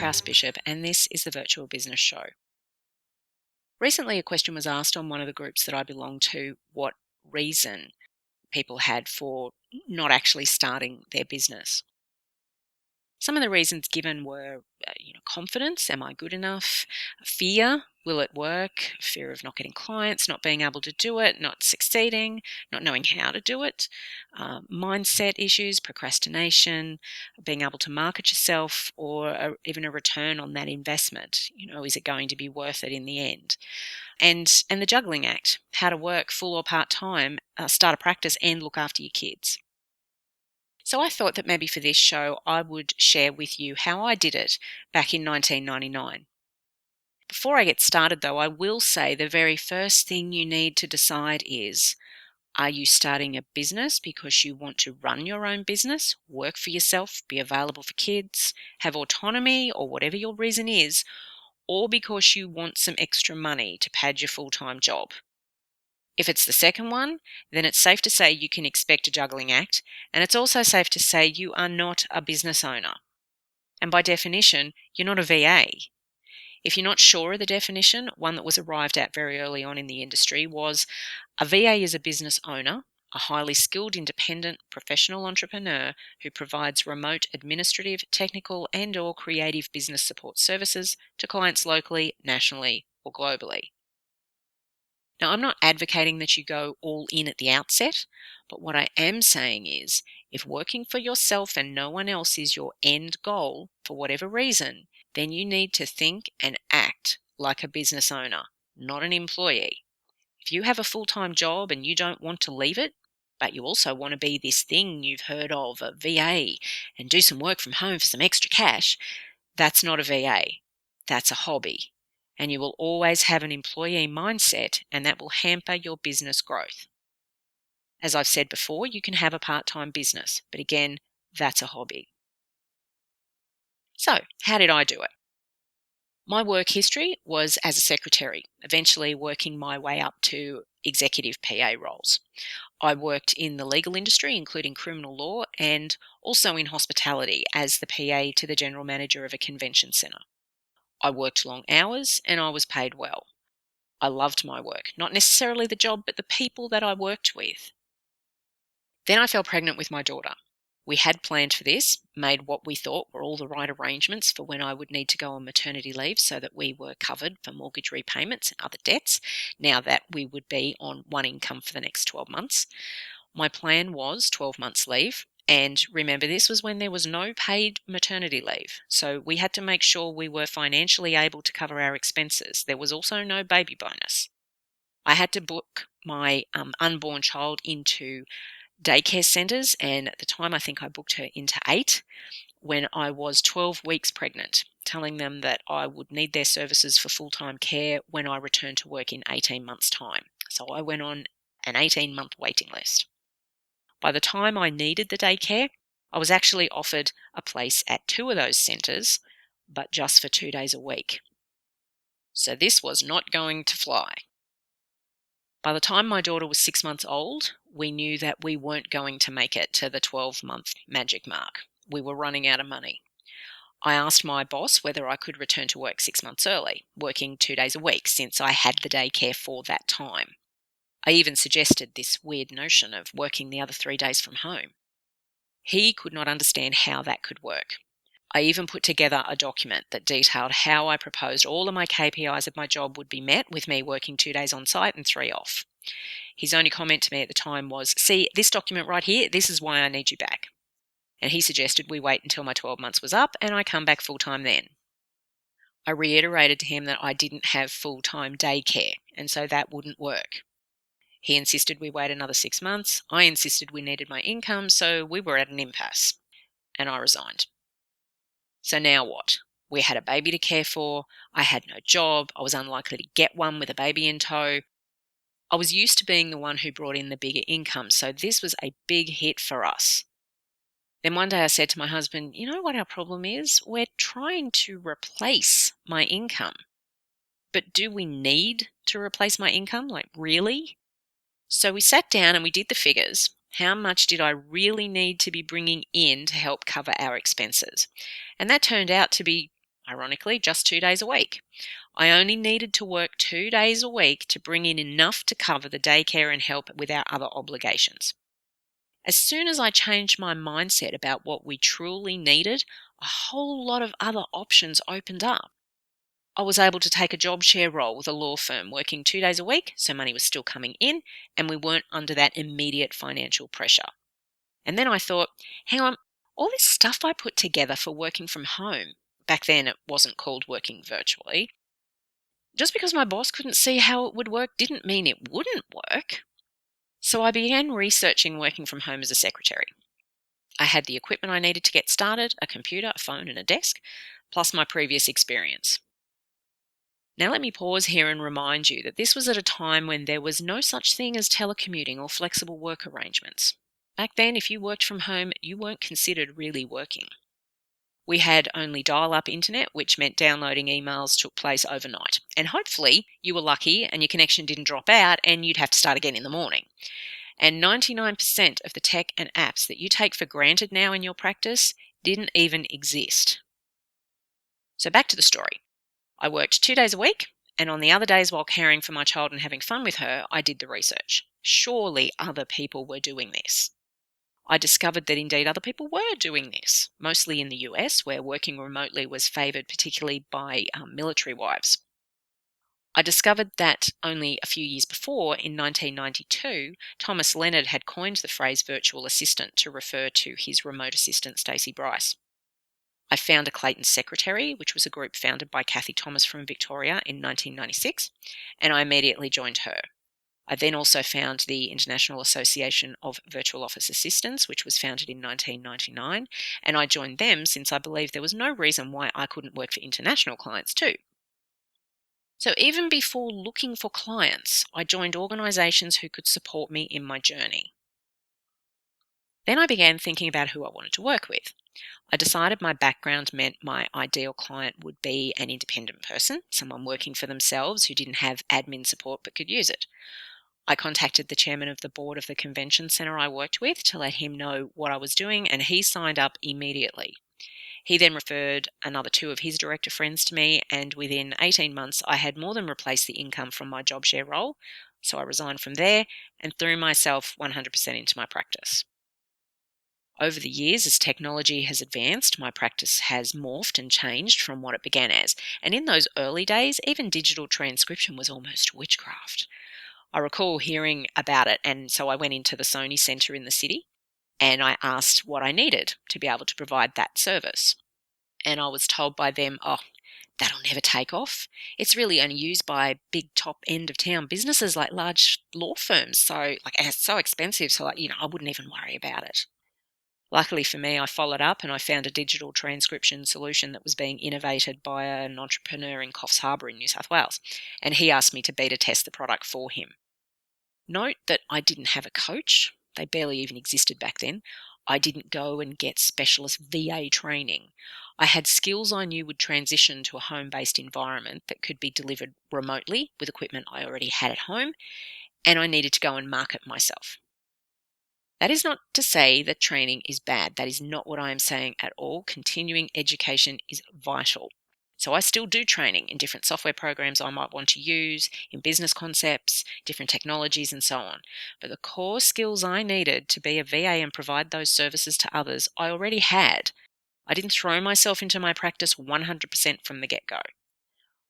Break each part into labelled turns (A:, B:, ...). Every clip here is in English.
A: Prowse-Bishop, and this is the Virtual Business Show. Recently, a question was asked on one of the groups that I belong to, what reason people had for not actually starting their business. Some of the reasons given were, confidence, am I good enough? Fear, will it work? Fear of not getting clients, not being able to do it, not succeeding, not knowing how to do it. Mindset issues, procrastination, being able to market yourself, or even a return on that investment. Is it going to be worth it in the end? And the juggling act, how to work full or part-time, start a practice and look after your kids. So I thought that maybe for this show, I would share with you how I did it back in 1999. Before I get started though, I will say the very first thing you need to decide is, are you starting a business because you want to run your own business, work for yourself, be available for kids, have autonomy, or whatever your reason is, or because you want some extra money to pad your full-time job? If it's the second one, then it's safe to say you can expect a juggling act, and it's also safe to say you are not a business owner. And by definition, you're not a VA. If you're not sure of the definition, one that was arrived at very early on in the industry was a VA is a business owner, a highly skilled independent professional entrepreneur who provides remote administrative, technical and/or creative business support services to clients locally, nationally or globally. Now, I'm not advocating that you go all in at the outset, but what I am saying is, if working for yourself and no one else is your end goal for whatever reason, then you need to think and act like a business owner, not an employee. If you have a full-time job and you don't want to leave it, but you also want to be this thing you've heard of, a VA, and do some work from home for some extra cash, that's not a VA. That's a hobby. And you will always have an employee mindset, and that will hamper your business growth. As I've said before, you can have a part-time business, but again, that's a hobby. So, how did I do it? My work history was as a secretary, eventually working my way up to executive PA roles. I worked in the legal industry, including criminal law, and also in hospitality as the PA to the general manager of a convention centre. I worked long hours and I was paid well. I loved my work, not necessarily the job, but the people that I worked with. Then I fell pregnant with my daughter. We had planned for this, made what we thought were all the right arrangements for when I would need to go on maternity leave so that we were covered for mortgage repayments and other debts, now that we would be on one income for the next 12 months. My plan was 12 months leave. And remember, this was when there was no paid maternity leave. So we had to make sure we were financially able to cover our expenses. There was also no baby bonus. I had to book my unborn child into daycare centres, and at the time I think I booked her into 8 when I was 12 weeks pregnant, telling them that I would need their services for full-time care when I returned to work in 18 months' time. So I went on an 18-month waiting list. By the time I needed the daycare, I was actually offered a place at 2 of those centres, but just for 2 days a week. So this was not going to fly. By the time my daughter was 6 months old, we knew that we weren't going to make it to the 12-month magic mark. We were running out of money. I asked my boss whether I could return to work 6 months early, working 2 days a week since I had the daycare for that time. I even suggested this weird notion of working the other 3 days from home. He could not understand how that could work. I even put together a document that detailed how I proposed all of my KPIs of my job would be met with me working 2 days on site and 3 off. His only comment to me at the time was, "See, this document right here, this is why I need you back." And he suggested we wait until my 12 months was up and I come back full-time then. I reiterated to him that I didn't have full-time daycare, and so that wouldn't work. He insisted we wait another 6 months. I insisted we needed my income, so we were at an impasse. And I resigned. So now what? We had a baby to care for. I had no job. I was unlikely to get one with a baby in tow. I was used to being the one who brought in the bigger income, so this was a big hit for us. Then one day I said to my husband, "You know what our problem is? We're trying to replace my income. But do we need to replace my income? Like, really?" So we sat down and we did the figures. How much did I really need to be bringing in to help cover our expenses? And that turned out to be, ironically, just 2 days a week. I only needed to work 2 days a week to bring in enough to cover the daycare and help with our other obligations. As soon as I changed my mindset about what we truly needed, a whole lot of other options opened up. I was able to take a job share role with a law firm, working 2 days a week, so money was still coming in, and we weren't under that immediate financial pressure. And then I thought, hang on, all this stuff I put together for working from home, back then it wasn't called working virtually, just because my boss couldn't see how it would work didn't mean it wouldn't work. So I began researching working from home as a secretary. I had the equipment I needed to get started, a computer, a phone, and a desk, plus my previous experience. Now let me pause here and remind you that this was at a time when there was no such thing as telecommuting or flexible work arrangements. Back then, if you worked from home, you weren't considered really working. We had only dial-up internet, which meant downloading emails took place overnight. And hopefully you were lucky and your connection didn't drop out and you'd have to start again in the morning. And 99% of the tech and apps that you take for granted now in your practice didn't even exist. So back to the story. I worked 2 days a week, and on the other days while caring for my child and having fun with her, I did the research. Surely other people were doing this. I discovered that indeed other people were doing this, mostly in the US, where working remotely was favoured particularly by military wives. I discovered that only a few years before, in 1992, Thomas Leonard had coined the phrase virtual assistant to refer to his remote assistant, Stacey Bryce. I found a Clayton Secretary, which was a group founded by Kathy Thomas from Victoria in 1996, and I immediately joined her. I then also found the International Association of Virtual Office Assistants, which was founded in 1999, and I joined them since I believed there was no reason why I couldn't work for international clients too. So even before looking for clients, I joined organisations who could support me in my journey. Then I began thinking about who I wanted to work with. I decided my background meant my ideal client would be an independent person, someone working for themselves who didn't have admin support but could use it. I contacted the chairman of the board of the convention centre I worked with to let him know what I was doing, and he signed up immediately. He then referred another two of his director friends to me, and within 18 months I had more than replaced the income from my job share role, so I resigned from there and threw myself 100% into my practice. Over the years, as technology has advanced, my practice has morphed and changed from what it began as. And in those early days, even digital transcription was almost witchcraft. I recall hearing about it, and so I went into the Sony Centre in the city and I asked what I needed to be able to provide that service. And I was told by them, oh, that'll never take off. It's really only used by big top end of town businesses like large law firms. So and it's so expensive. So I wouldn't even worry about it. Luckily for me, I followed up and I found a digital transcription solution that was being innovated by an entrepreneur in Coffs Harbour in New South Wales, and he asked me to beta test the product for him. Note that I didn't have a coach. They barely even existed back then. I didn't go and get specialist VA training. I had skills I knew would transition to a home-based environment that could be delivered remotely with equipment I already had at home, and I needed to go and market myself. That is not to say that training is bad. That is not what I am saying at all. Continuing education is vital. So I still do training in different software programs I might want to use, in business concepts, different technologies, and so on. But the core skills I needed to be a VA and provide those services to others, I already had. I didn't throw myself into my practice 100% from the get-go.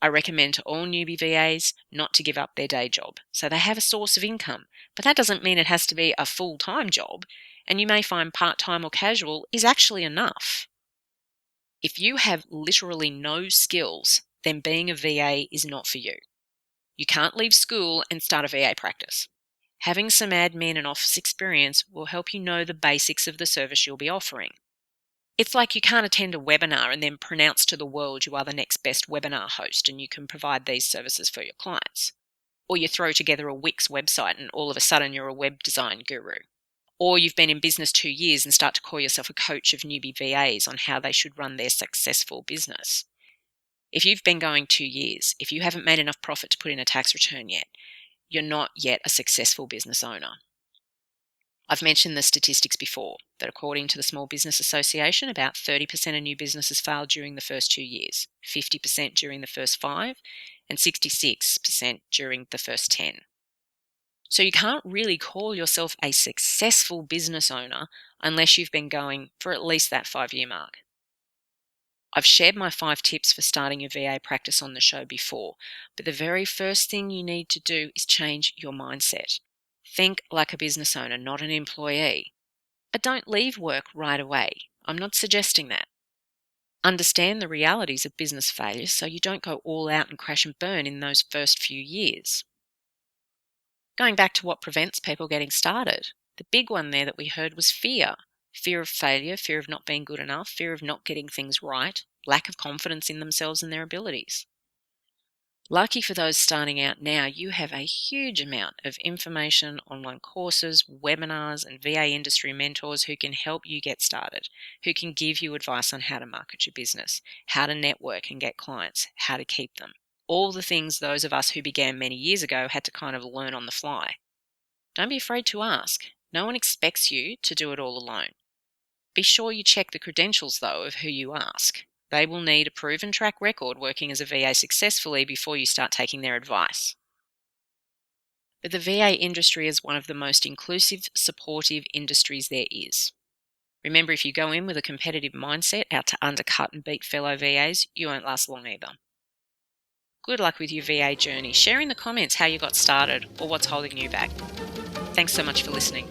A: I recommend to all newbie VAs not to give up their day job, so they have a source of income. But that doesn't mean it has to be a full-time job, and you may find part-time or casual is actually enough. If you have literally no skills, then being a VA is not for you. You can't leave school and start a VA practice. Having some admin and office experience will help you know the basics of the service you'll be offering. It's like you can't attend a webinar and then pronounce to the world you are the next best webinar host and you can provide these services for your clients. Or you throw together a Wix website and all of a sudden you're a web design guru. Or you've been in business 2 years and start to call yourself a coach of newbie VAs on how they should run their successful business. If you've been going 2 years, if you haven't made enough profit to put in a tax return yet, you're not yet a successful business owner. I've mentioned the statistics before, that according to the Small Business Association, about 30% of new businesses fail during the first 2 years, 50% during the first 5, and 66% during the first 10. So you can't really call yourself a successful business owner unless you've been going for at least that 5-year mark. I've shared my 5 tips for starting your VA practice on the show before, but the very first thing you need to do is change your mindset. Think like a business owner, not an employee. But don't leave work right away. I'm not suggesting that. Understand the realities of business failure so you don't go all out and crash and burn in those first few years. Going back to what prevents people getting started, the big one there that we heard was fear. Fear of failure, fear of not being good enough, fear of not getting things right, lack of confidence in themselves and their abilities. Lucky for those starting out now, you have a huge amount of information, online courses, webinars, and VA industry mentors who can help you get started, who can give you advice on how to market your business, how to network and get clients, how to keep them. All the things those of us who began many years ago had to kind of learn on the fly. Don't be afraid to ask. No one expects you to do it all alone. Be sure you check the credentials, though, of who you ask. They will need a proven track record working as a VA successfully before you start taking their advice. But the VA industry is one of the most inclusive, supportive industries there is. Remember, if you go in with a competitive mindset out to undercut and beat fellow VAs, you won't last long either. Good luck with your VA journey. Share in the comments how you got started or what's holding you back. Thanks so much for listening.